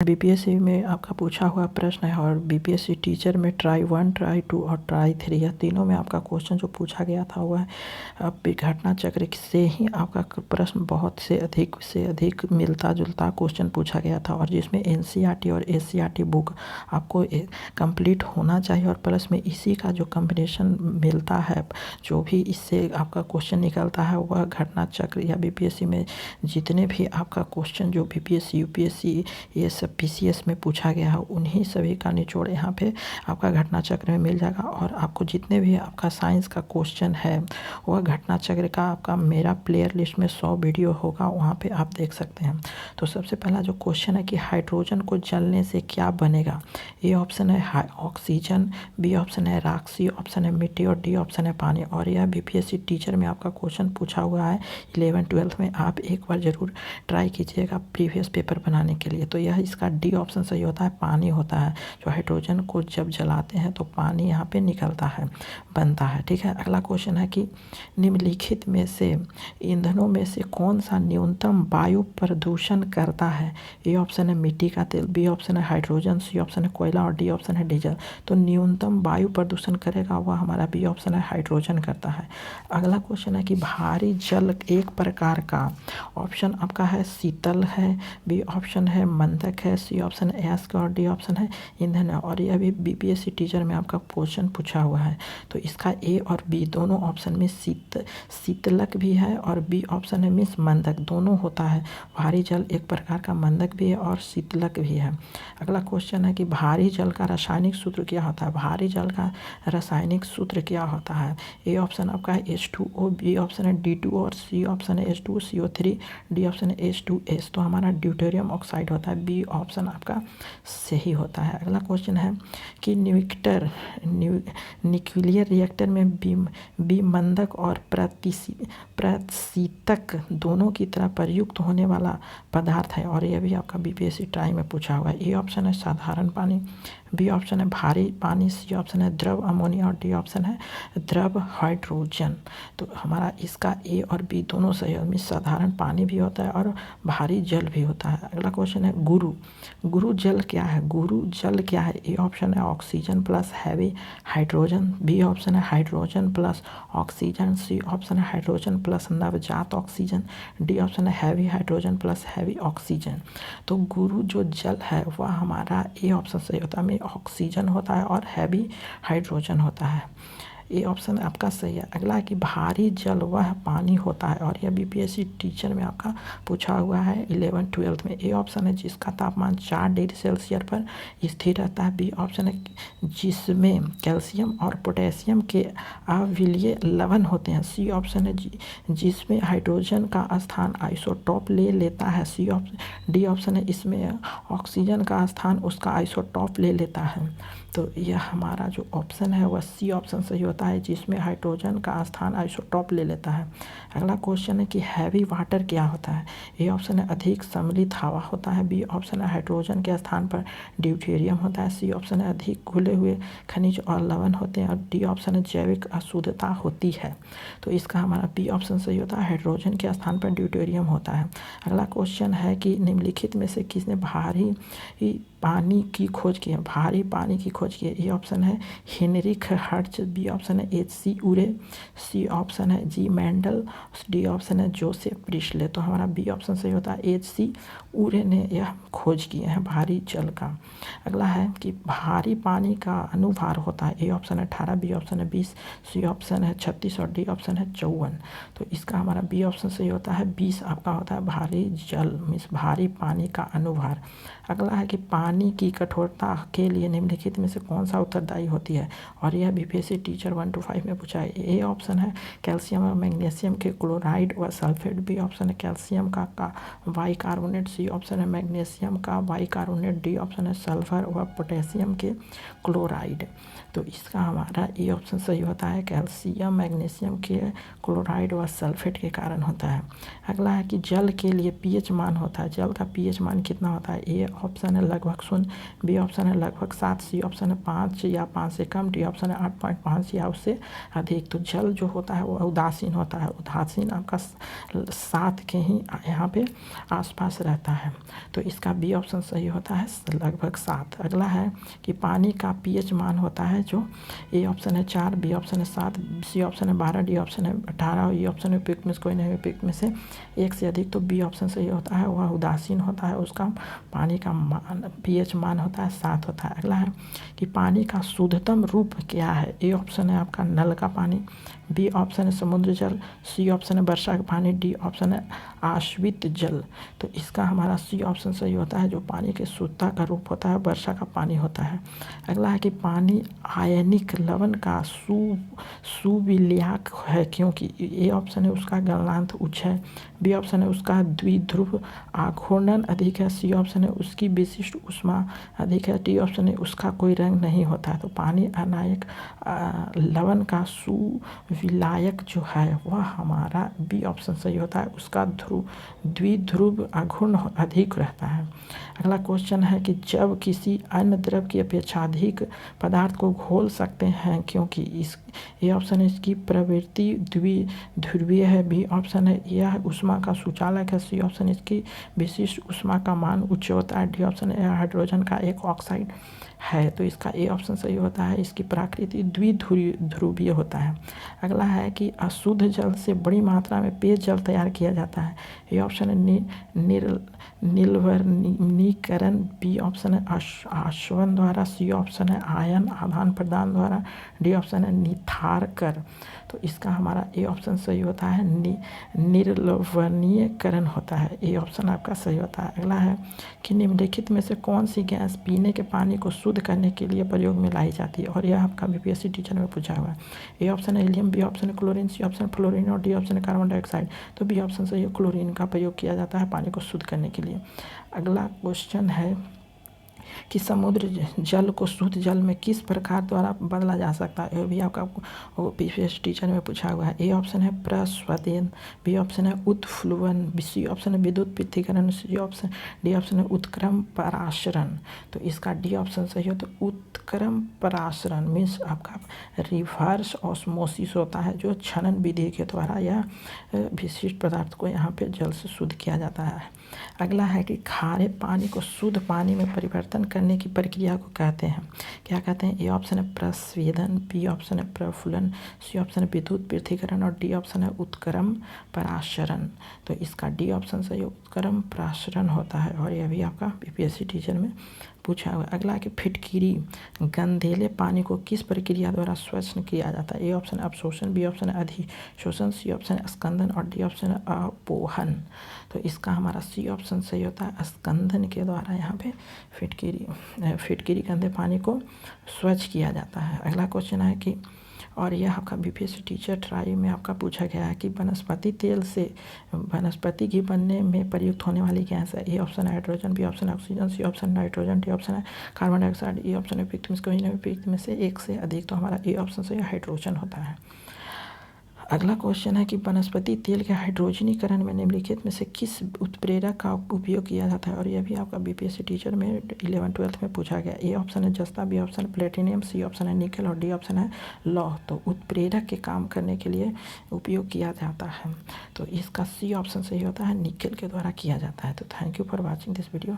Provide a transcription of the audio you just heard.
BPSC में आपका पूछा हुआ प्रश्न है और बीपीएससी टीचर में ट्राई 1, ट्राई 2 और ट्राई 3 यह तीनों में आपका क्वेश्चन जो पूछा गया था वह घटना चक्र से ही आपका प्रश्न बहुत से अधिक मिलता जुलता क्वेश्चन पूछा गया था और जिसमें एनसीईआरटी और एससीईआरटी बुक आपको कंप्लीट होना चाहिए और प्लस में इसी का जो कॉम्बिनेशन मिलता है, जो भी इससे आपका क्वेश्चन निकलता है वह घटना चक्र या बीपीएससी में जितने भी आपका क्वेश्चन जो बीपीएससी यूपीएससी ये सब पीसीएस में पूछा गया है उन्हीं सभी का निचोड़ यहाँ पे आपका घटना चक्र में मिल जाएगा। और आपको जितने भी आपका साइंस का क्वेश्चन है वह घटना चक्र का आपका मेरा प्लेयर लिस्ट में 100 वीडियो होगा, वहाँ पे आप देख सकते हैं। तो सबसे पहला जो क्वेश्चन है कि हाइड्रोजन को जलने से क्या बनेगा। ए ऑप्शन है ऑक्सीजन, बी ऑप्शन है राख, सी ऑप्शन है मिट्टी और डी ऑप्शन है पानी। और यह बीपीएससी टीचर में आपका क्वेश्चन पूछा हुआ है 11-12 में। आप एक बार ज़रूर ट्राई कीजिएगा प्रीवियस पेपर बनाने के लिए। तो यह इसका डी ऑप्शन सही होता है, पानी होता है। जो हाइड्रोजन को जब जलाते हैं तो पानी यहाँ पे निकलता है, बनता है। ठीक है, अगला क्वेश्चन है कि निम्नलिखित में से ईंधनों में से कौन सा न्यूनतम वायु प्रदूषण करता है। ए ऑप्शन है मिट्टी का तेल, बी ऑप्शन है हाइड्रोजन, सी ऑप्शन है कोयला और डी ऑप्शन है डीजल। तो न्यूनतम वायु प्रदूषण करेगा वह हमारा बी ऑप्शन है हाइड्रोजन करता है। अगला क्वेश्चन है कि भारी जल एक प्रकार का, ऑप्शन आपका है शीतल है, बी ऑप्शन है मंदक है, सी ऑप्शन है अयस्क और डी ऑप्शन है ईंधन है। और यह भी बीपीएससी टीचर में आपका क्वेश्चन पूछा हुआ है। तो इसका ए और बी दोनों ऑप्शन में शीतलक भी है और बी ऑप्शन है मीन्स मंदक दोनों होता है। भारी जल एक प्रकार का मंदक भी है और शीतलक भी है। अगला क्वेश्चन है कि भारी जल का रासायनिक सूत्र क्या होता है। भारी जल का रासायनिक सूत्र क्या होता है। ए ऑप्शन आपका है H2O, बी ऑप्शन है D2 और सी ऑप्शन है H2CO3, डी ऑप्शन है H2S। तो हमारा ड्यूटेरियम ऑक्साइड होता है, बी ऑप्शन आपका सही होता है। अगला क्वेश्चन है कि न्यूक्लियर रिएक्टर में विमंदक और प्रशीतक दोनों की तरह प्रयुक्त होने वाला पदार्थ है। और यह भी आपका बीपीएससी ट्राई में पूछा हुआ है। ए ऑप्शन है साधारण पानी, बी ऑप्शन है भारी पानी, सी ऑप्शन है द्रव अमोनिया और डी ऑप्शन है द्रव हाइड्रोजन। तो हमारा इसका ए और बी दोनों सही है। साधारण पानी भी होता है और भारी जल भी होता है। अगला क्वेश्चन है गुरु जल क्या है। गुरु जल क्या है। ए ऑप्शन है oxygen plus heavy hydrogen, B option है hydrogen plus oxygen, C option है हाइड्रोजन प्लस नवजात ऑक्सीजन, डी ऑप्शन है heavy hydrogen plus heavy oxygen. तो गुरु जो जल है वह हमारा ए ऑप्शन सही होता है, ऑक्सीजन होता है और हैवी हाइड्रोजन होता है। ये ऑप्शन आपका सही है। अगला है कि भारी जल वह पानी होता है और यह बीपीएससी टीचर में आपका पूछा हुआ है 11-12 में। ए ऑप्शन है जिसका तापमान 4 डिग्री सेल्सियस पर स्थिर रहता है, बी ऑप्शन है जिसमें कैल्शियम और पोटेशियम के अविलीय लवण होते हैं, सी ऑप्शन है जिसमें हाइड्रोजन का स्थान आइसोटॉप ले लेता है, डी ऑप्शन है इसमें ऑक्सीजन का स्थान उसका आइसोटॉप ले लेता है। तो यह हमारा जो ऑप्शन है वह सी ऑप्शन सही होता है, जिसमें हाइड्रोजन का स्थान आइसोटॉप ले लेता है। अगला क्वेश्चन है कि हैवी वाटर क्या होता है। ए ऑप्शन है अधिक सम्मिलित हवा होता है, बी ऑप्शन है हाइड्रोजन के स्थान पर ड्यूटेरियम होता है, सी ऑप्शन है अधिक घुले हुए खनिज और लवण होते हैं और डी ऑप्शन है जैविक अशुद्धता होती है। तो इसका हमारा बी ऑप्शन सही होता है, हाइड्रोजन के स्थान पर ड्यूटेरियम होता है। अगला क्वेश्चन है कि निम्नलिखित में से किसने भारी पानी की खोज की है। भारी पानी की खोज की है। ए ऑप्शन है हेनरिक हर्ट्ज, बी ऑप्शन है H.C. उरे, सी ऑप्शन है जी मैंडल, डी ऑप्शन है जोसेफ प्रिस्ले। तो हमारा बी ऑप्शन सही होता है, H.C. उरे ने यह खोज किए हैं भारी जल का। अगला है कि भारी पानी का अनुभार होता है। ए ऑप्शन है 18, बी ऑप्शन है 20, सी ऑप्शन है 36 और डी ऑप्शन है 54। तो इसका हमारा बी ऑप्शन सही होता है, 20 आपका होता है भारी जल मीन्स भारी पानी का अनुभार। अगला है कि पानी की कठोरता के लिए निम्नलिखित में से कौन सा उत्तरदायी होती है। और यह बीपीएससी टीचर 1-5 में पूछा है। ए ऑप्शन है कैल्शियम और मैग्नीशियम के क्लोराइड व सल्फेट, बी ऑप्शन है कैल्शियम का बाइकार्बोनेट, सी ऑप्शन है मैग्नीशियम का बाइकार्बोनेट, डी ऑप्शन है सल्फर व पोटेशियम के क्लोराइड। तो इसका हमारा ए ऑप्शन सही होता है, कैल्शियम मैग्नीशियम के क्लोराइड व सल्फेट के कारण होता है। अगला है कि जल के लिए पीएच मान होता है। जल का पीएच मान कितना होता है। ए ऑप्शन है लगभग 0, बी ऑप्शन है लगभग 7, सी ऑप्शन है 5 या 5 से कम, डी ऑप्शन है 8.5 या या उससे अधिक। तो जल जो होता है वो उदासीन होता है, उदासीन आपका 7 के ही यहाँ पे आसपास रहता है। तो इसका बी ऑप्शन सही होता है लगभग 7। अगला है कि पानी का पीएच मान होता है जो ए ऑप्शन है 4, बी ऑप्शन है 7, सी ऑप्शन है 12, डी ऑप्शन है 18, ई ऑप्शन है उपयुक्त में से कोई नहीं, उपयुक्त में से एक से अधिक। तो बी ऑप्शन सही होता है, वह उदासीन होता है, उसका पानी का मान पीएच मान होता है 7 होता है। अगला है कि पानी का शुद्धतम रूप क्या है। ए ऑप्शन है आपका नल का पानी, बी ऑप्शन है समुद्र जल, सी ऑप्शन है वर्षा का पानी, डी ऑप्शन है आश्वित जल। तो इसका हमारा सी ऑप्शन सही होता है, जो पानी के शुद्धता का रूप होता है वर्षा का पानी होता है। अगला है कि पानी आयनिक लवण का सुविलायक है क्योंकि। ए ऑप्शन है उसका गलनांक उच्च है, बी ऑप्शन है उसका द्विध्रुव आघूर्णन अधिक है, सी ऑप्शन है उसकी विशिष्ट ऊष्मा अधिक है, डी ऑप्शन है उसका कोई रंग नहीं होता है। तो पानी अनायक लवण का सुविलायक जो है वह हमारा बी ऑप्शन सही होता है, उसका द्विध्रुव आघूर्ण अधिक रहता है। अगला क्वेश्चन है कि जब किसी अन्य द्रव की अपेक्षा अधिक पदार्थ को घोल सकते हैं क्योंकि। इस ए ऑप्शन है इसकी प्रवृत्ति द्विध्रुवीय है, बी ऑप्शन है यह ऊष्मा का सुचालक है, सी ऑप्शन इसकी विशिष्ट ऊष्मा का मान उच्च होता है, डी ऑप्शन है हाइड्रोजन का एक ऑक्साइड है। तो इसका ए ऑप्शन सही होता है, इसकी प्रकृति द्विध्रुवीय होता है। अगला है कि अशुद्ध जल से बड़ी मात्रा में पेयजल तैयार किया जाता है। ए ऑप्शन है निर्वनीकरण, बी ऑप्शन है आशवन द्वारा, सी ऑप्शन है आयन आदान प्रदान द्वारा, डी ऑप्शन है निथारकर। तो इसका हमारा ए ऑप्शन सही होता है, निर्लवणीकरण होता है, ए ऑप्शन आपका सही होता है। अगला है कि निम्नलिखित में से कौन सी गैस पीने के पानी को शुद्ध करने के लिए प्रयोग में लाई जाती है, और यह आपका बीपीएससी टीचर में पूछा हुआ है। ए ऑप्शन है हीलियम, बी ऑप्शन है क्लोरीन, सी ऑप्शन फ्लोरीन और डी ऑप्शन है कार्बन डाइऑक्साइड। तो बी ऑप्शन सही है, क्लोरीन का प्रयोग किया जाता है पानी को शुद्ध करने के लिए। अगला क्वेश्चन है कि समुद्र जल को शुद्ध जल में किस प्रकार द्वारा बदला जा सकता है, यह भी आपका बीपीएससी टीचर में पूछा हुआ है। ए ऑप्शन है प्रस्वदेन, बी ऑप्शन है उत्फ्लुवन, सी ऑप्शन है विद्युत पृथक्करण, डी ऑप्शन है उत्क्रम पराशरण। तो इसका डी ऑप्शन सही हो, तो उत्क्रम पराशरण मीन्स आपका रिवर्स ऑस्मोसिस होता है, जो छनन विधि के द्वारा यह विशिष्ट पदार्थ को यहाँ पे जल से शुद्ध किया जाता है। अगला है कि खारे पानी को शुद्ध पानी में परिवर्तन करने की प्रक्रिया को कहते हैं, क्या कहते हैं। ए ऑप्शन है प्रस्वेदन, बी ऑप्शन है प्रफुल्लन, सी ऑप्शन है विद्युत पृथक्करण और डी ऑप्शन है उत्क्रम पराशरण। तो इसका डी ऑप्शन सही उत्क्रम पराशरण होता है, और यह भी आपका बीपीएससी टीचर में पूछा हुआ। अगला है कि फिटकिरी गंधेले पानी को किस प्रक्रिया द्वारा स्वच्छ किया जाता है। ए ऑप्शन अवशोषण, बी ऑप्शन है अधिशोषण, सी ऑप्शन है स्कंदन और डी ऑप्शन है अपोहन। तो इसका हमारा सी ऑप्शन सही होता है, स्कंदन के द्वारा यहाँ पे फिटकिरी गंदे पानी को स्वच्छ किया जाता है। अगला क्वेश्चन है कि, और यह आपका बीपीएससी टीचर ट्राई में आपका पूछा गया है कि वनस्पति तेल से वनस्पति घी बनने में प्रयुक्त होने वाली गैस है। ए ऑप्शन है हाइड्रोजन, बी ऑप्शन है oxygen, C option nitrogen, D option है कार्बन डाइऑक्साइड, ई ऑप्शन है उपयुक्त में कोई नहीं, उपयुक्त में से एक से अधिक। तो हमारा ए ऑप्शन से हाइड्रोजन होता है। अगला क्वेश्चन है कि वनस्पति तेल के हाइड्रोजनीकरण में निम्नलिखित में से किस उत्प्रेरक का उपयोग किया जाता है, और यह भी आपका बीपीएससी टीचर में 11th-12th में पूछा गया। ए ऑप्शन है जस्ता, बी ऑप्शन है प्लेटिनियम, सी ऑप्शन है निकेल और डी ऑप्शन है लौह। तो उत्प्रेरक के काम करने के लिए उपयोग किया जाता है, तो इसका सी ऑप्शन सही होता है, निकेल के द्वारा किया जाता है। तो thank you for watching this video.